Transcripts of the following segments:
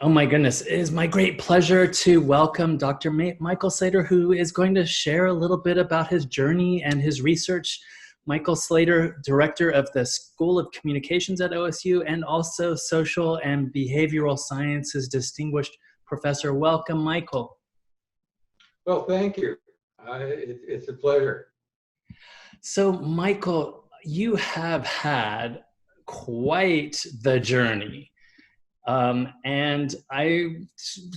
Oh my goodness, it is my great pleasure to welcome Dr. Michael Slater, who is going to share a little bit about his journey and his research. Michael Slater, director of the School of Communications at OSU and also Social and Behavioral Sciences Distinguished Professor. Welcome, Michael. Well, thank you. It's a pleasure. So, Michael, you have had quite the journey. And I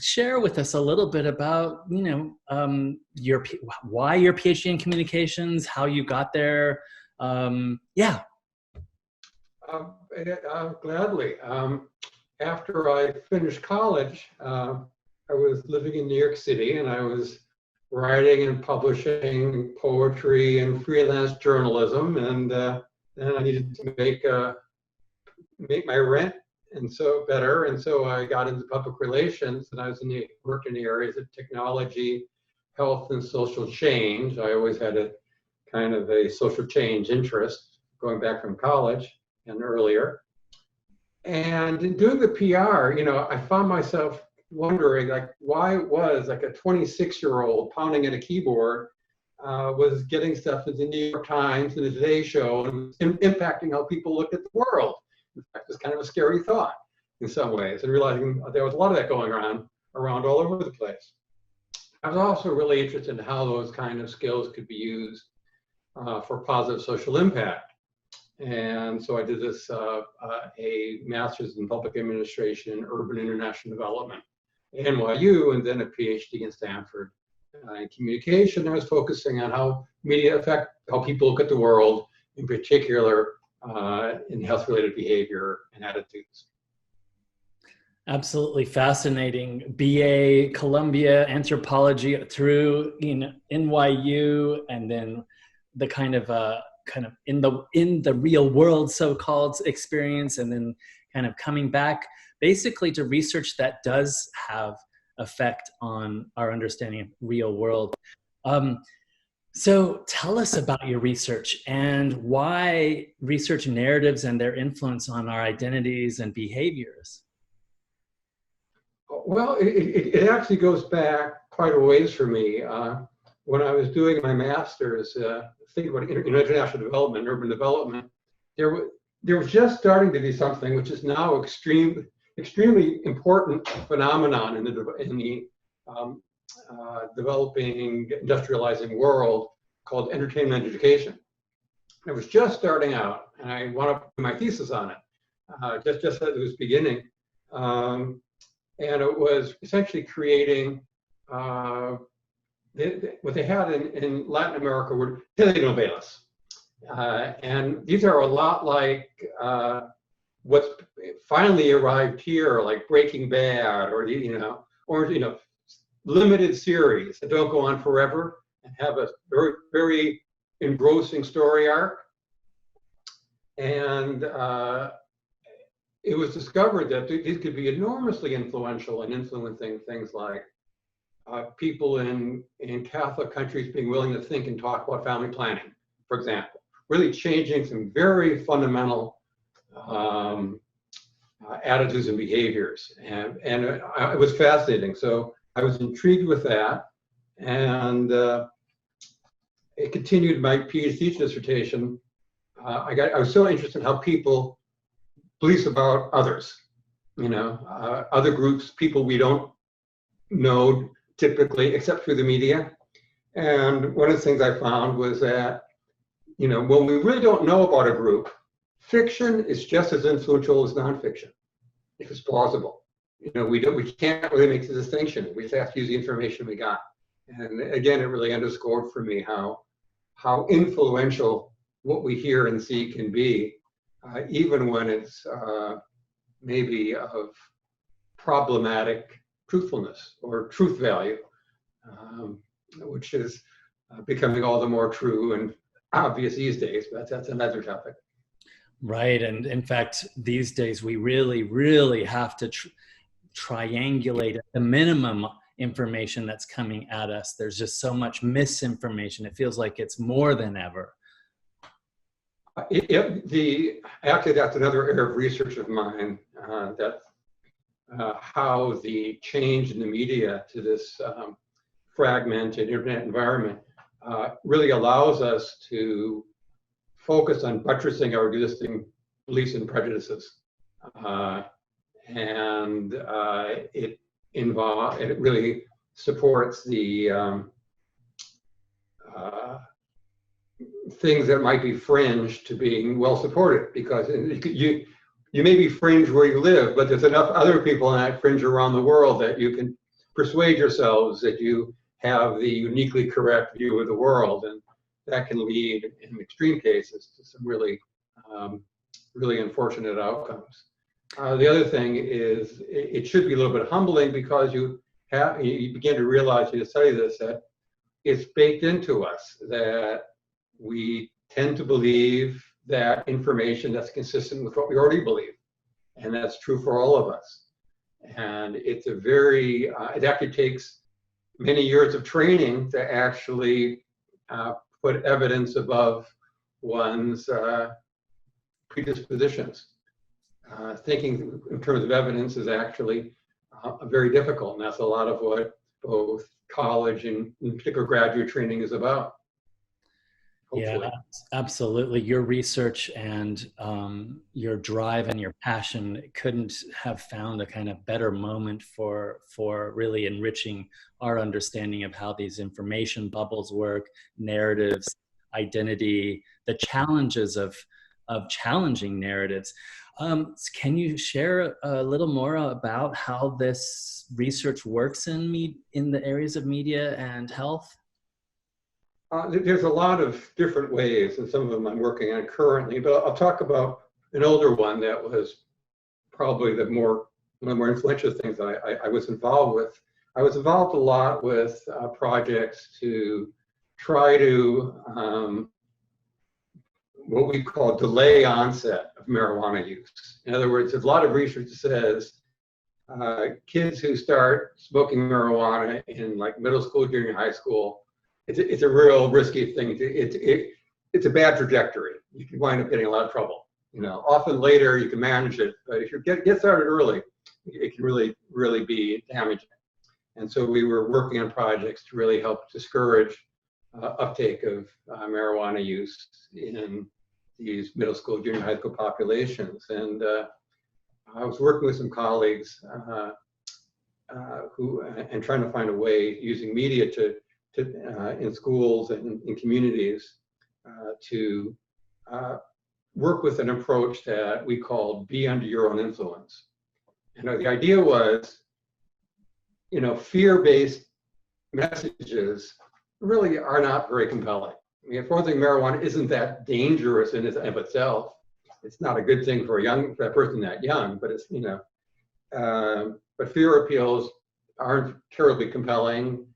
share with us a little bit about, why your PhD in communications, how you got there. Yeah. Gladly. After I finished college, I was living in New York City, and I was writing and publishing poetry and freelance journalism, and then I needed to make my rent and so I got into public relations, and I worked in the areas of technology, health, and social change. I always had a kind of a social change interest going back from college and earlier. And in doing the PR, I found myself wondering, why was a 26-year-old pounding at a keyboard was getting stuff in the New York Times and the Today Show and impacting how people looked at the world. In fact, it's kind of a scary thought in some ways, and realizing there was a lot of that going around all over the place. I was also really interested in how those kind of skills could be used for positive social impact. And so I did this, a master's in public administration and urban international development at NYU, and then a PhD in Stanford in communication. I was focusing on how media affect how people look at the world, in particular in health-related behavior and attitudes. Absolutely fascinating. BA, Columbia, anthropology through NYU, and then the kind of in the real world so-called experience, and then kind of coming back basically to research that does have effect on our understanding of real world. So tell us about your research and why research narratives and their influence on our identities and behaviors. Well, it actually goes back quite a ways for me. When I was doing my master's, thinking about international development, urban development, there was just starting to be something which is now extremely important phenomenon in the developing, industrializing world called entertainment education. It was just starting out, and I wanted to do my thesis on it, just as it was beginning. And it was essentially creating what they had in Latin America were telenovelas. And these are a lot like what's finally arrived here, like Breaking Bad, or limited series that don't go on forever and have a very, very engrossing story arc. And it was discovered that these could be enormously influential in influencing things like people in Catholic countries being willing to think and talk about family planning, for example, really changing some very fundamental attitudes and behaviors. And it was fascinating. So I was intrigued with that, and it continued my PhD dissertation. I was so interested in how people beliefs about others, other groups, people we don't know typically, except through the media. And one of the things I found was that, when we really don't know about a group, fiction is just as influential as nonfiction, if it's plausible. We can't really make the distinction. We just have to use the information we got. And again, it really underscored for me how influential what we hear and see can be, even when it's maybe of problematic truthfulness or truth value, which is becoming all the more true and obvious these days, but that's another topic. Right, and in fact, these days we really, really have to triangulate at the minimum information that's coming at us. There's just so much misinformation. It feels like it's more than ever. Actually, that's another area of research of mine that how the change in the media to this fragmented internet environment really allows us to focus on buttressing our existing beliefs and prejudices. And it really supports the things that might be fringe to being well supported, because you may be fringe where you live, but there's enough other people in that fringe around the world that you can persuade yourselves that you have the uniquely correct view of the world, and that can lead, in extreme cases, to some really, really unfortunate outcomes. The other thing is, it should be a little bit humbling, because you begin to realize, you study this, that it's baked into us that we tend to believe that information that's consistent with what we already believe, and that's true for all of us. And it's a very, it actually takes many years of training to actually put evidence above one's predispositions. Thinking in terms of evidence is actually very difficult, and that's a lot of what both college and in particular graduate training is about. Hopefully. Yeah, absolutely. Your research and your drive and your passion couldn't have found a kind of better moment for really enriching our understanding of how these information bubbles work, narratives, identity, the challenges of challenging narratives. Can you share a little more about how this research works in the areas of media and health? There's a lot of different ways, and some of them I'm working on currently, but I'll talk about an older one that was probably one of the more influential things I was involved with. I was involved a lot with projects to try to what we call delay onset of marijuana use. In other words, a lot of research says kids who start smoking marijuana in like middle school, junior high school, it's a real risky thing. It's a bad trajectory. You can wind up getting a lot of trouble. You know, often later you can manage it, but if you get started early, it can really, really be damaging. And so we were working on projects to really help discourage uptake of marijuana use in these middle school, junior high school populations. And I was working with some colleagues and trying to find a way using media to in schools and in communities to work with an approach that we called be under your own influence. And the idea was, you know, fear-based messages really are not very compelling. I mean, for one thing, marijuana isn't that dangerous in and of itself. It's not a good thing for a person that young, but it's, you know, but fear appeals aren't terribly compelling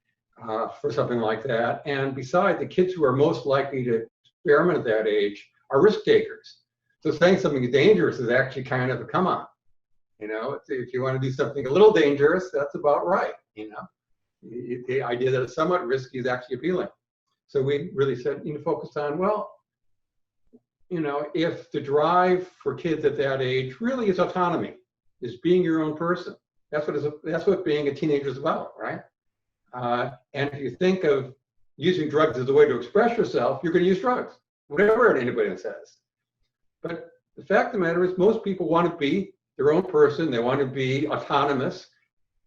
for something like that. And besides, the kids who are most likely to experiment at that age are risk takers. So saying something dangerous is actually kind of a come on. You know, if you want to do something a little dangerous, that's about right. You know, the idea that it's somewhat risky is actually appealing. So we really said, you know, focused on, well, you know, if the drive for kids at that age really is autonomy, is being your own person. That's what being a teenager is about, right? And if you think of using drugs as a way to express yourself, you're going to use drugs, whatever anybody says. But the fact of the matter is, most people want to be their own person. They want to be autonomous.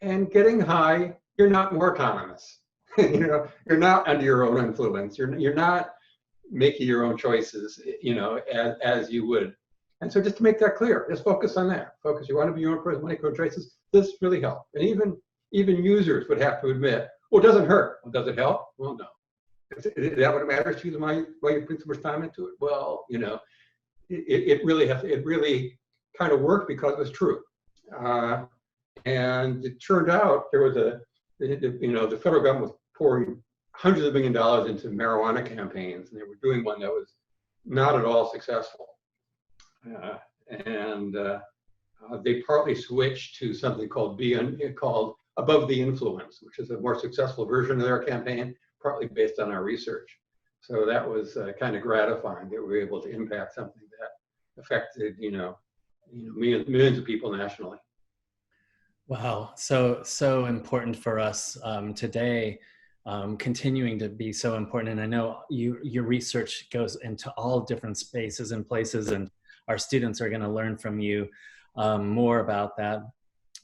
And getting high, you're not more autonomous. You know, you're not under your own influence. You're not making your own choices, you know, as you would. And so just to make that clear, just focus on that. Focus. You want to be your own person, make your own choices. This really helps. And even users would have to admit, well, it doesn't hurt. Well, does it help? Well, no. Is that what matters to you? Why you put so much time into it? Well, you know, it really kind of worked because it was true. And it turned out there was the federal government was pouring hundreds of $1 millions into marijuana campaigns, and they were doing one that was not at all successful. They partly switched to something called Above the Influence, which is a more successful version of their campaign, partly based on our research. So that was kind of gratifying that we were able to impact something that affected, millions of people nationally. Wow, so important for us today, continuing to be so important. And I know your research goes into all different spaces and places, and our students are going to learn from you more about that.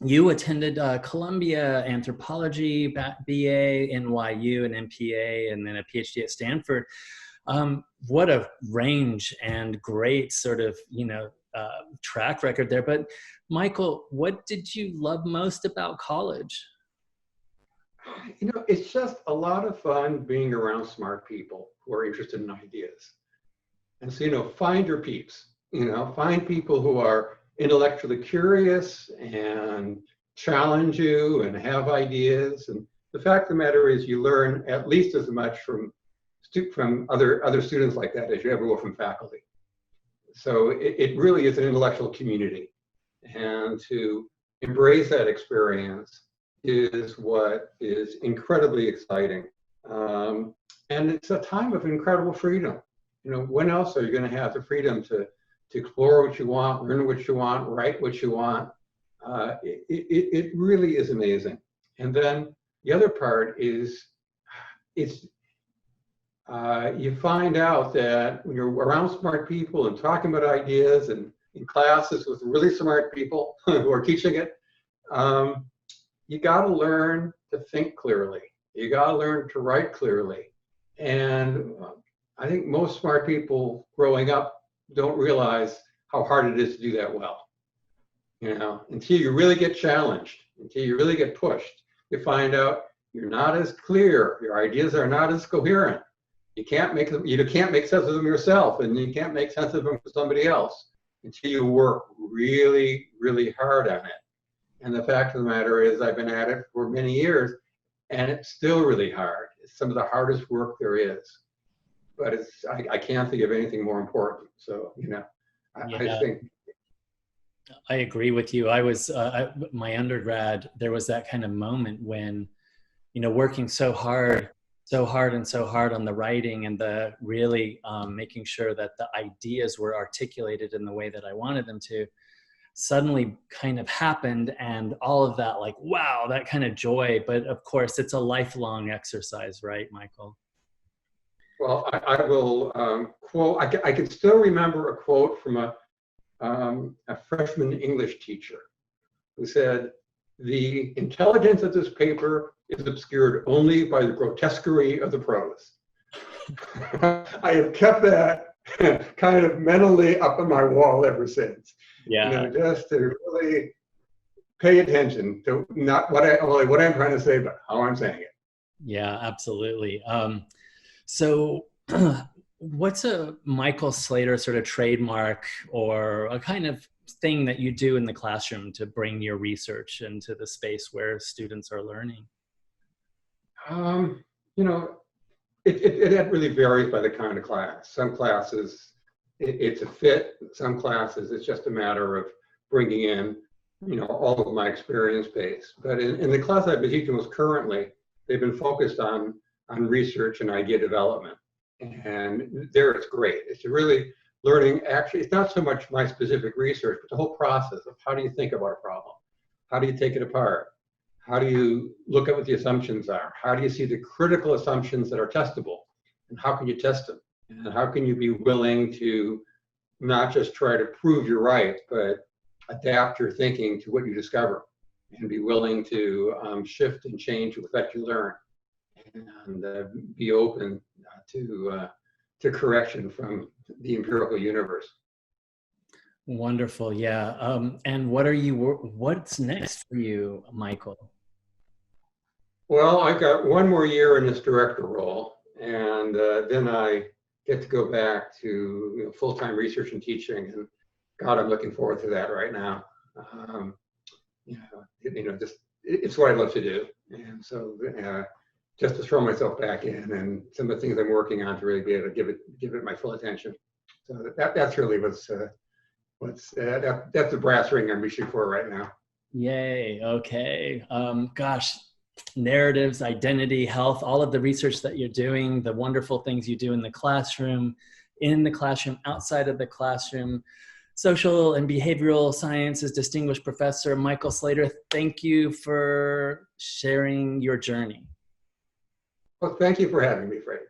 You attended Columbia Anthropology, BA, NYU, and MPA, and then a PhD at Stanford. What a range and great sort of, track record there. But Michael, what did you love most about college? It's just a lot of fun being around smart people who are interested in ideas. And so, find your peeps, find people who are intellectually curious and challenge you and have ideas. And the fact of the matter is you learn at least as much from other students like that as you ever will from faculty. So it really is an intellectual community. And to embrace that experience is what is incredibly exciting. And it's a time of incredible freedom. When else are you going to have the freedom to explore what you want, learn what you want, write what you want? It really is amazing. And then the other part is you find out that when you're around smart people and talking about ideas and in classes with really smart people who are teaching it, you got to learn to think clearly. You got to learn to write clearly. And I think most smart people growing up don't realize how hard it is to do that well. Until you really get challenged, until you really get pushed, you find out you're not as clear. Your ideas are not as coherent. You can't make sense of them yourself, and you can't make sense of them for somebody else until you work really, really hard on it. And the fact of the matter is, I've been at it for many years, and it's still really hard. It's some of the hardest work there is. But I can't think of anything more important. So, I think. I agree with you. I was, my undergrad, there was that kind of moment when, working so hard on the writing and the really making sure that the ideas were articulated in the way that I wanted them to, suddenly kind of happened, and all of that, like, wow, that kind of joy. But of course, it's a lifelong exercise, right, Michael? Well, I will quote, I can still remember a quote from a freshman English teacher who said, "The intelligence of this paper is obscured only by the grotesquerie of the prose." I have kept that kind of mentally up on my wall ever since. Yeah. Just to really pay attention to not what I'm trying to say, but how I'm saying it. Yeah, absolutely. So what's a Michael Slater sort of trademark or a kind of thing that you do in the classroom to bring your research into the space where students are learning? It really varies by the kind of class. Some classes, it's a fit. Some classes, it's just a matter of bringing in, all of my experience base. But in the class I've been teaching most currently, they've been focused on research and idea development. And there it's great. It's really learning, actually, it's not so much my specific research, but the whole process of how do you think about a problem? How do you take it apart? How do you look at what the assumptions are? How do you see the critical assumptions that are testable? And how can you test them? And how can you be willing to not just try to prove you're right, but adapt your thinking to what you discover and be willing to shift and change with what you learn, and be open to correction from the empirical universe. Wonderful. Yeah. And what's next for you, Michael? Well, I've got one more year in this director role, and then I get to go back to full-time research and teaching. And God, I'm looking forward to that right now. Just it's what I love to do, and so just to throw myself back in, and some of the things I'm working on to really be able to give it my full attention. So that's really that's the brass ring I'm reaching for right now. Yay. Okay. Gosh, narratives, identity, health, all of the research that you're doing, the wonderful things you do in the classroom, outside of the classroom. Social and Behavioral Sciences Distinguished Professor Michael Slater. Thank you for sharing your journey. Well, thank you for having me, Fred.